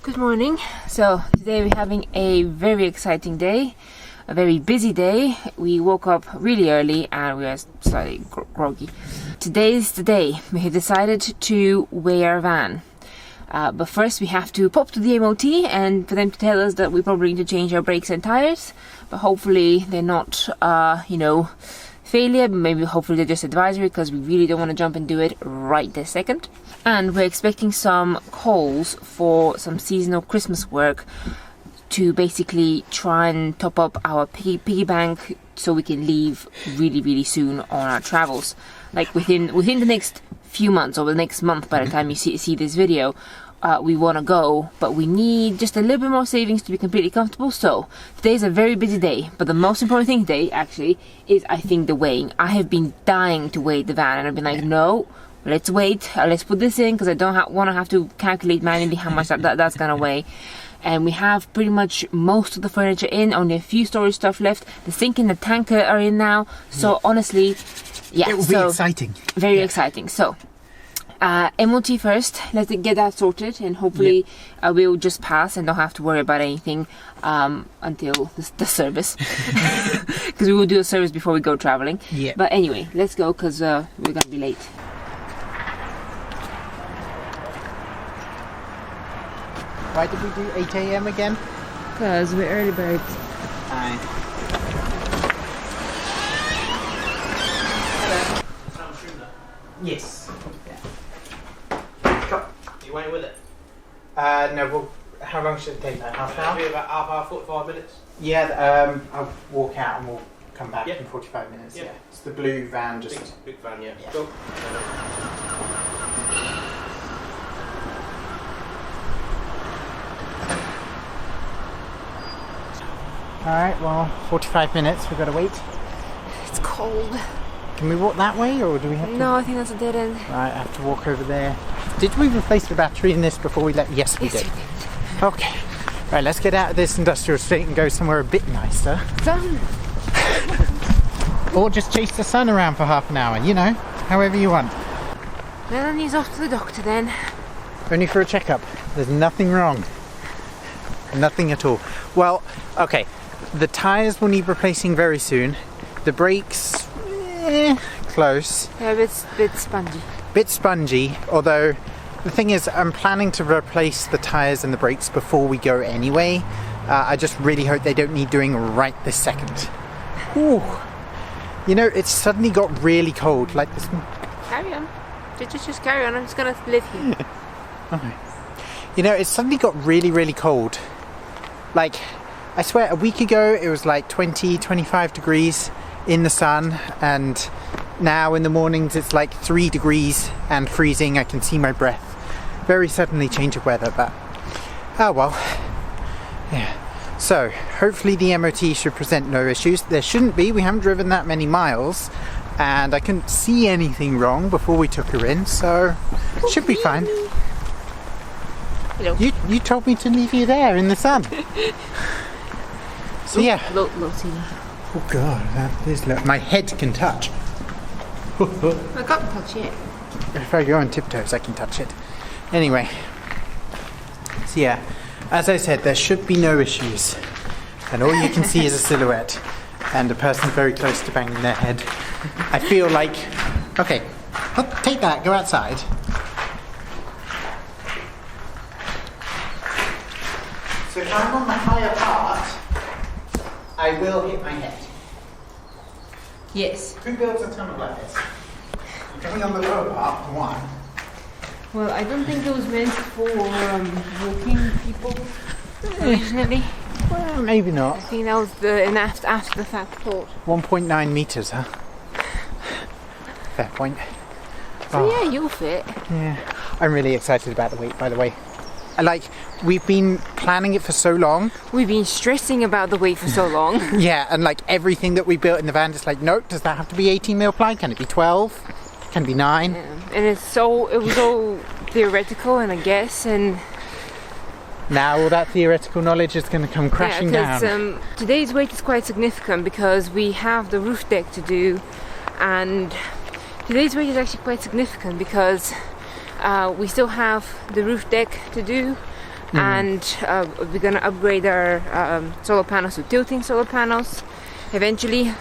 Good morning. So today we're having a very exciting day, a very busy day. We woke up really early and we are slightly groggy. Today's the day we have decided to weigh our van. But first we have to pop to the MOT and for them to tell us that we probably need to change our brakes and tires. But hopefully they're not, failure, but maybe hopefully they're just advisory because we really don't want to jump and do it right this second. And we're expecting some calls for some seasonal Christmas work to basically try and top up our piggy bank so we can leave really soon on our travels. Like within the next few months or the next month by the time you see this video. We want to go, but we need just a little bit more savings to be completely comfortable. So today's a very busy day, but the most important thing today actually is, I think, the weighing. I have been dying to weigh the van and I've been like, no, let's wait, let's put this in because I don't want to have to calculate manually how much that's gonna weigh. And we have pretty much most of the furniture in, only a few storage stuff left. The sink and the tanker are in now, so honestly, yeah, it will be exciting. Very exciting. So MOT first, let's get that sorted and hopefully we'll just pass and don't have to worry about anything until the service, because we will do a service before we go traveling. But anyway, let's go because we're gonna be late. Why did we do 8 AM again? Because we're early birds. Yes. You waiting with it? No, well, how long should it take? Like half an hour? It'll be about half hour, 45 minutes. Yeah, I'll walk out and we'll come back Yep. in 45 minutes. Yep. Yeah. It's the blue van, just... Big van, yeah. Yeah. Cool. Alright, well, 45 minutes, we've got to wait. It's cold. Can we walk that way or do we have to... No, I think that's a dead end. Right, I have to walk over there. Did we replace the battery in this before we left? Yes, we did. Okay. Right, let's get out of this industrial estate and go somewhere a bit nicer. Sun. Or just chase the sun around for half an hour, you know, however you want. Melanie's off to the doctor then. Only for a checkup. There's nothing wrong. Nothing at all. Well, okay. The tyres will need replacing very soon. The brakes, close. Yeah, bit spongy. Bit spongy, although the thing is I'm planning to replace the tyres and the brakes before we go anyway. I just really hope they don't need doing right this second. Ooh. You know, it's suddenly got really cold, like this. Carry on. Just carry on, I'm just gonna live here. Okay. You know, it's suddenly got really cold. Like, I swear a week ago it was like 20-25 degrees in the sun, and now in the mornings it's like 3 degrees and freezing. I can see my breath. Very suddenly change of weather, but oh well. Yeah. So hopefully the MOT should present no issues. There shouldn't be. We haven't driven that many miles and I couldn't see anything wrong before we took her in, so it should be fine. Hello. You told me to leave you there in the sun. So yeah. Low ceiling. Oh god, that is low. My head can touch. I can't touch it. If I go on tiptoes I can touch it. Anyway. So yeah, as I said, there should be no issues. And all you can see is a silhouette and a person very close to banging their head. I feel like... Okay, take that, go outside. So if I'm on the higher part, I will hit my head. Yes. Who builds a tunnel like this? I'm coming on the lower part, for one. Well, I don't think it was meant for walking people originally. Well, maybe not. I think that was an after the fact thought. 1.9 meters, huh? Fair point. So yeah, you'll fit. Yeah. I'm really excited about the weight, by the way. Like, we've been planning it for so long. We've been stressing about the weight for so long. Yeah, and like everything that we built in the van is like, no, does that have to be 18 mil ply? Can it be 12? Can it be 9? Yeah. And it was all theoretical and a guess, and now all that theoretical knowledge is going to come crashing down. Today's weight is quite significant because we have the roof deck to do, and today's weight is actually quite significant because we still have the roof deck to do, and we're gonna upgrade our solar panels to tilting solar panels eventually.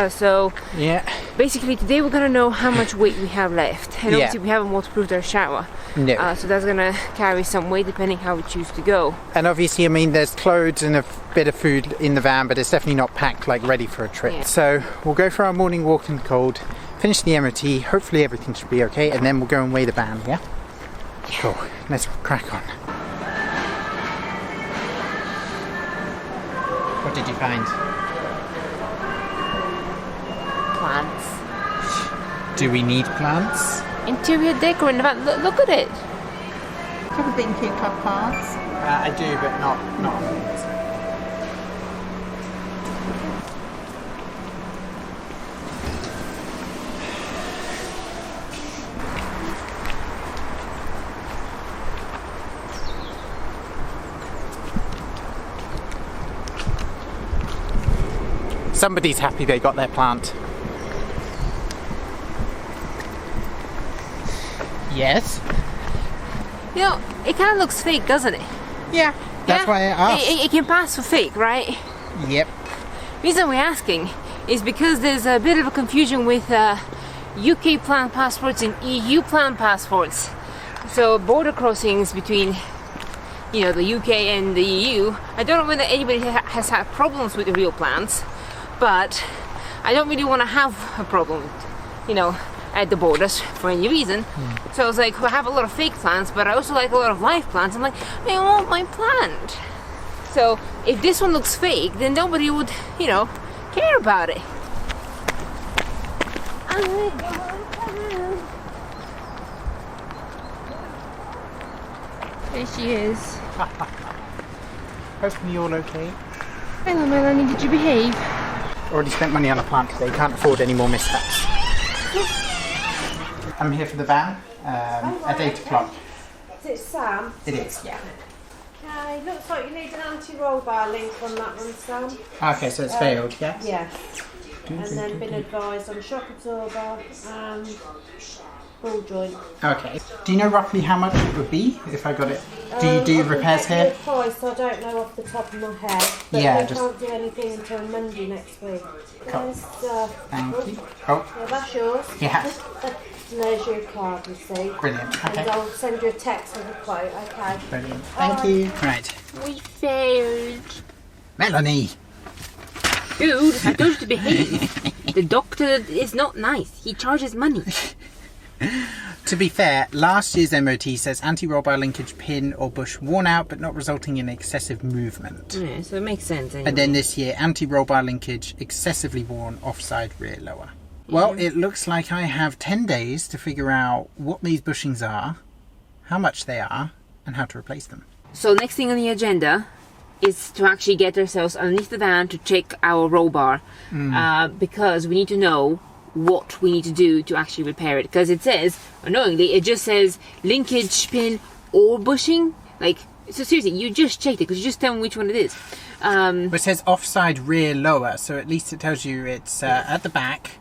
So Yeah. basically today we're gonna know how much weight we have left, and obviously we haven't waterproofed our shower. No. So that's gonna carry some weight depending how we choose to go. And obviously, I mean, there's clothes and a bit of food in the van, but it's definitely not packed like ready for a trip. Yeah. So we'll go for our morning walk in the cold, finish the MOT, hopefully everything should be okay, and then we'll go and weigh the van, yeah? Cool, let's crack on. What did you find? Plants. Do we need plants? Interior decor in the van. Look at it. Have a thinking club plants? I do, but not. Somebody's happy they got their plant. Yes? You know, it kind of looks fake, doesn't it? Yeah. That's why I asked. It can pass for fake, right? Yep. Reason we're asking is because there's a bit of a confusion with UK plant passports and EU plant passports. So border crossings between, you know, the UK and the EU. I don't know whether anybody has had problems with the real plants, but I don't really want to have a problem, you know, at the borders for any reason. So I was like, well, I have a lot of fake plants, but I also like a lot of live plants. I'm like, I want my plant. So if this one looks fake, then nobody would, you know, care about it. There she is. Hopefully you're all okay. Hello, Melanie, did you behave? Already spent money on a plant today, can't afford any more mishaps. I'm here for the van at 8 o'clock. Is it Sam? It is, yeah. Okay, looks like you need an anti-roll bar link on that one, Sam. Okay, so it's failed, yeah? Yeah. And then been advised on shock absorber and ball joint. Okay. Do you know roughly how much it would be if I got it? Do you do repairs I here? price, I don't know off the top of my head. But Yeah, we just- can't do anything until Monday next week. Cool. There's, Thank you. Oh, yeah, that's yours. yeah. And there's your card, you see. Brilliant. Okay. And I'll send you a text with a quote, okay? Brilliant. Thank you. Right. We failed. Melanie! Dude, I told you to behave. The doctor is not nice. He charges money. To be fair, last year's MOT says anti-roll bar linkage pin or bush worn out but not resulting in excessive movement. Yeah, so it makes sense anyway. And then this year, anti-roll bar linkage excessively worn offside rear lower. Well, it looks like I have 10 days to figure out what these bushings are, how much they are, and how to replace them. So next thing on the agenda is to actually get ourselves underneath the van to check our roll bar, because we need to know what we need to do to actually repair it. Because it says, annoyingly, it just says linkage pin or bushing. Like, so seriously, you just checked it. Could you just tell me which one it is? But it says offside rear lower, so at least it tells you it's at the back,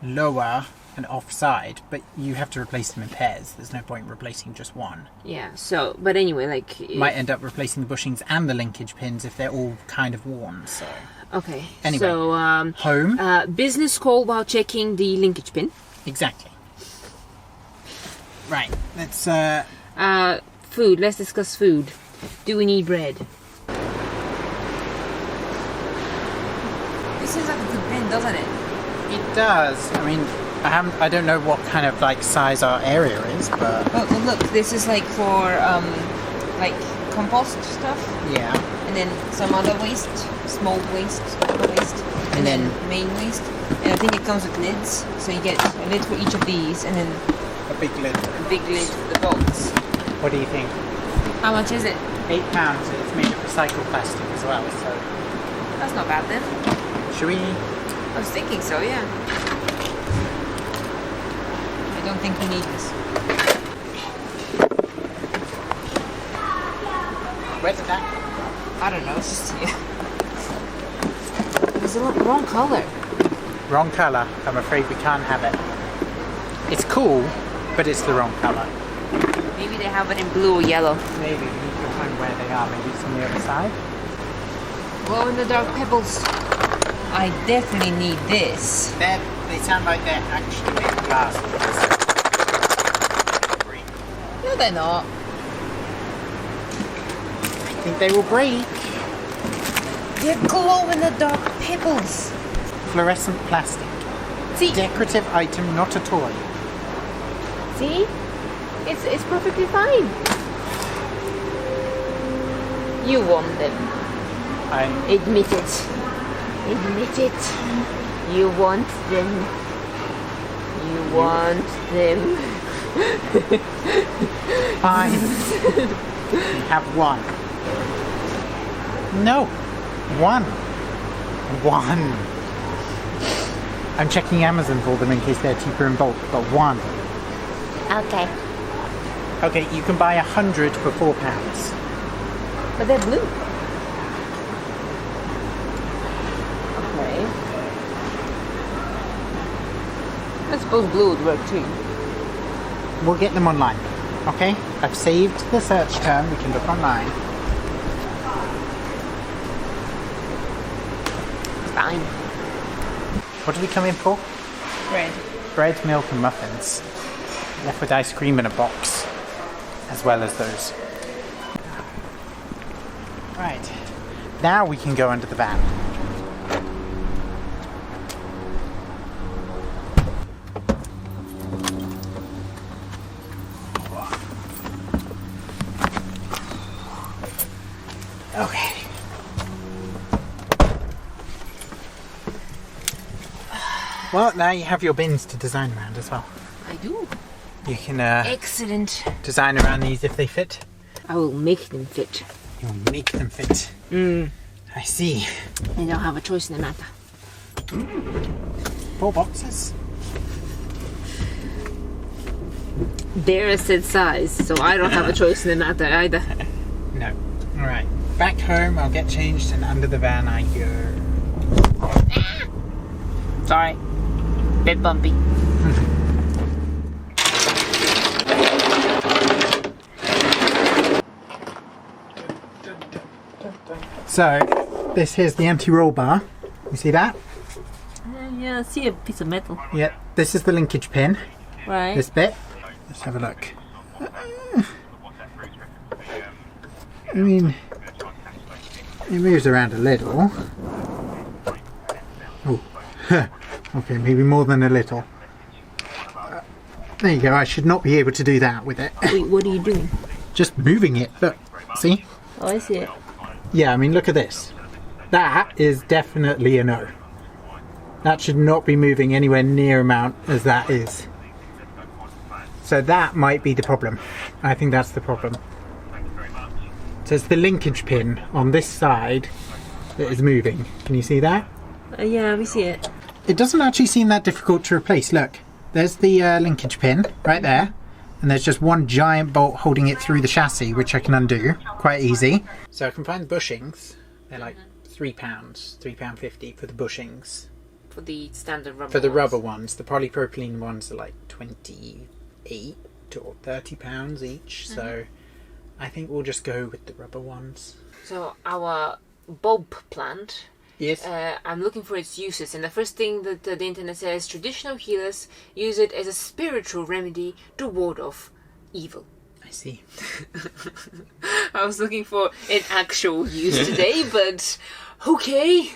lower, and offside. But you have to replace them in pairs. There's no point replacing just one. Yeah. So, but anyway, like, Might end up replacing the bushings and the linkage pins if they're all kind of worn. So okay. Anyway, So home. business call while checking the linkage pin. Exactly. Right. Let's. Food. Let's discuss food. Do we need bread? This seems like a good bin, doesn't it? It does. I mean, I don't know what kind of like size our area is, but Oh, look, this is like for like compost stuff, yeah. and then some other waste, small waste, and then main waste. And I think it comes with lids, so you get a lid for each of these, and then A big lid. a big lid for the box. What do you think? How much is it? £8. It's made of recycled plastic as well. So That's not bad then. should we? I was thinking so, yeah. I don't think we need this. Where's that? I don't know, it's just here. It's the wrong colour. Wrong colour. I'm afraid we can't have it. It's cool, but it's the wrong colour. Maybe they have it in blue or yellow. Maybe we need to find where they are. Maybe it's on the other side. Glow in the dark pebbles. I definitely need this. They sound like they're actually made of glass. No, they're not. I think they will break. They're glow in the dark pebbles. Fluorescent plastic. See? Decorative item, not a toy. See? It's perfectly fine. You want them. Admit it. Admit it. You want them. You want them. Fine. You have one. No. One. I'm checking Amazon for them in case they're cheaper in bulk, but one. Okay. Okay, you can buy 100 for £4. But they're blue. Okay. I suppose blue would work too. We'll get them online. Okay? I've saved the search term. We can look online. Fine. What did we come in for? Bread. Bread, milk and muffins. Left with ice cream in a box. As well as those. Right. Now we can go under the van. Okay. Well, now you have your bins to design around as well. I do. You can Excellent. design around these if they fit. I will make them fit. You'll make them fit. I see. They don't have a choice in the matter. 4 boxes. They're a set size, so I don't have a choice in the matter either. No. Alright. Back home, I'll get changed and under the van I go. Sorry. Bit bumpy. So, this here's the empty roll bar. You see that? Yeah, I see a piece of metal. Yep. This is the linkage pin. Right. This bit. Let's have a look. I mean, it moves around a little. Oh, okay, maybe more than a little. There you go. I should not be able to do that with it. Wait, what are you doing? Just moving it. Look, see? Oh, I see it. Yeah, I mean, look at this. That is definitely a no. That should not be moving anywhere near amount as that is. So that might be the problem. I think that's the problem. So it's the linkage pin on this side that is moving. Can you see that? Yeah, we see it. It doesn't actually seem that difficult to replace. Look, there's the linkage pin right there. And there's just one giant bolt holding it through the chassis, which I can undo. Quite easy. So I can find the bushings. They're like £3, £3.50 for the bushings. For the standard rubber For the ones. rubber ones. The polypropylene ones are like 28 or £30 each. So I think we'll just go with the rubber ones. So our bulb plant, Yes. I'm looking for its uses, and the first thing that the internet says, traditional healers use it as a spiritual remedy to ward off evil. I see. I was looking for an actual use today, but okay.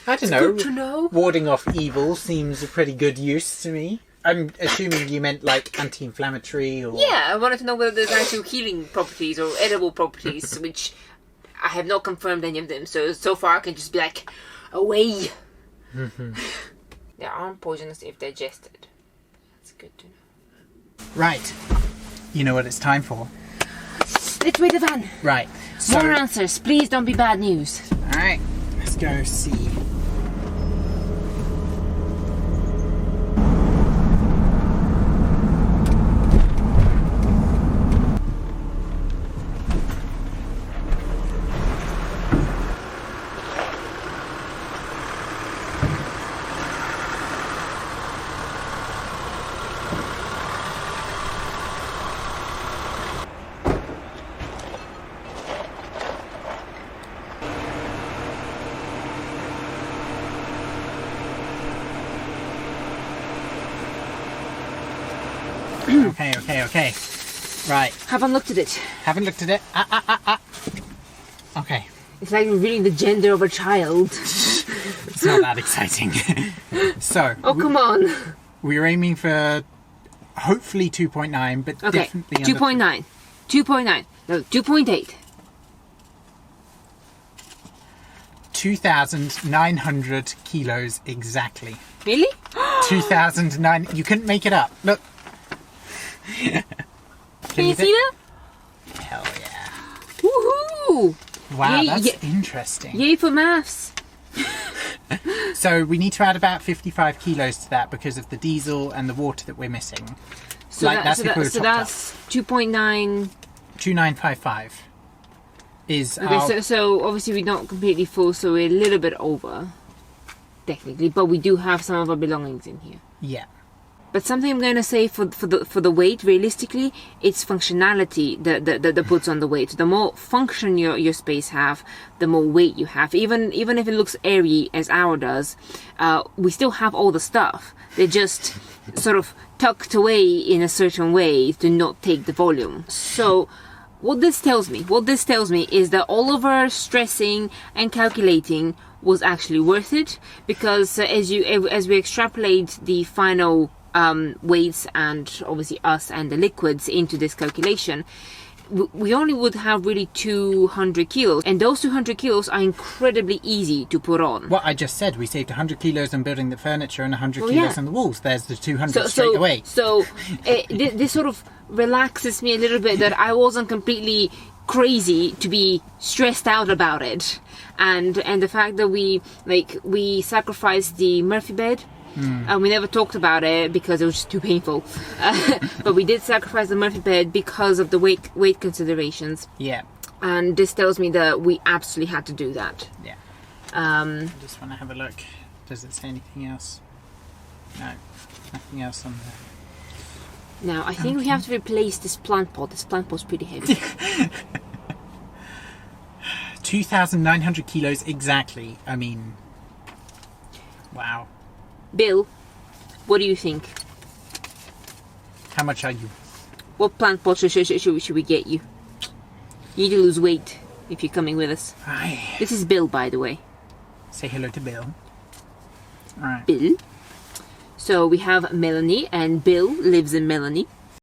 I don't It's know. good to know. Warding off evil seems a pretty good use to me. I'm assuming you meant like anti-inflammatory or... Yeah, I wanted to know whether there's actual healing properties or edible properties, which I have not confirmed any of them. So far I can just be like, away. They aren't poisonous if digested. That's good to know. Right. You know what it's time for. Let's wait the van. Right. So, More answers. Please don't be bad news. alright. Let's go see. Okay. Right. Haven't looked at it. Haven't looked at it. Okay. It's like revealing the gender of a child. It's not that exciting. So. Oh, come on. We're aiming for hopefully 2.9, but Okay, definitely 2.9. 2.9. No, 2.8. 2,900 kilos exactly. Really? 2,009. You couldn't make it up. Look. Can you see that? Hell yeah. Woohoo! Wow, Yay, that's interesting. Yay for maths. So we need to add about 55 kilos to that because of the diesel and the water that we're missing. So that's 2.9. 2,955 is Okay, our... so obviously we're not completely full, so we're a little bit over, technically, but we do have some of our belongings in here. Yeah. But something I'm going to say for the weight, realistically, it's functionality that puts on the weight. The more function your space have, the more weight you have. Even if it looks airy as ours does, we still have all the stuff. They're just sort of tucked away in a certain way to not take the volume. So what this tells me is that all of our stressing and calculating was actually worth it, because as we extrapolate the final weights and obviously us and the liquids into this calculation, we only would have really 200 kilos, and those 200 kilos are incredibly easy to put on. What I just said, we saved 100 kilos on building the furniture and 100 kilos on the walls. There's the 200 straight away. So this sort of relaxes me a little bit that I wasn't completely crazy to be stressed out about it, and the fact that we sacrificed the Murphy bed. And we never talked about it because it was just too painful. But we did sacrifice the Murphy bed because of the weight considerations. Yeah. And this tells me that we absolutely had to do that. Yeah. I just want to have a look. Does it say anything else? No. Nothing else on there. Now, I think we have to replace this plant pot. This plant pot's pretty heavy. 2,900 kilos exactly. I mean, wow. Bill, what do you think? How much are you? What plant pot should we get you? You need to lose weight if you're coming with us. Aye. This is Bill, by the way. Say hello to Bill. Right. Bill. So we have Melanie, and Bill lives in Melanie.